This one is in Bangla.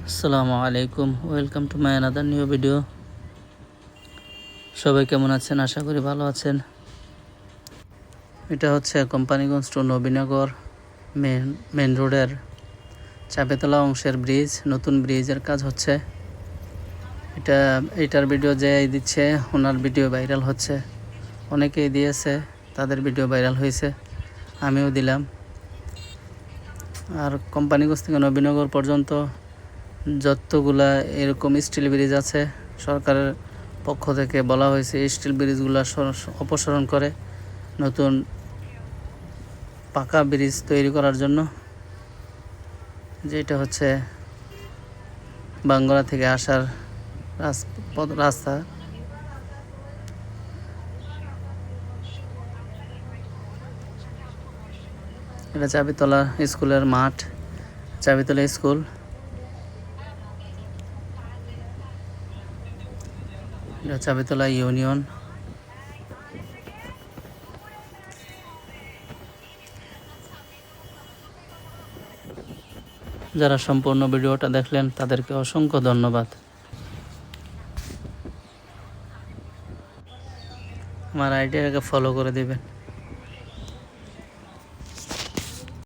আসসালামু আলাইকুম, welcome to my another new video. সবাই কেমন আছেন? আশা করি ভালো আছেন। এটা হচ্ছে কোম্পানিগঞ্জ টু নবীনগর মেন রোডের চাপেতলা অংশের ব্রিজ। নতুন ব্রিজের কাজ হচ্ছে। এটার ভিডিও যে দিচ্ছে ওনার ভিডিও ভাইরাল হচ্ছে। অনেকেই দিয়েছে, তাদের ভিডিও ভাইরাল হয়েছে, আমিও দিলাম। আর কোম্পানিগঞ্জ থেকে নবীনগর পর্যন্ত যতগুলা এরকম স্টিল ব্রিজ আছে, সরকারের পক্ষ থেকে বলা হয়েছে স্টিল ব্রিজগুলো অপসারণ করে নতুন পাকা ব্রিজ তৈরি করার জন্য। যেটা হচ্ছে বাঙ্গরা থেকে আসার রাস্তা। এটা চাবিতলা স্কুলের মাঠ, চাবিতলা স্কুল। এটা চাবিতলা ইউনিয়ন। যারা সম্পূর্ণ ভিডিওটা দেখলেন তাদেরকে অসংখ্য ধন্যবাদ। আমার আইডিয়াকে ফলো করে দিবেন।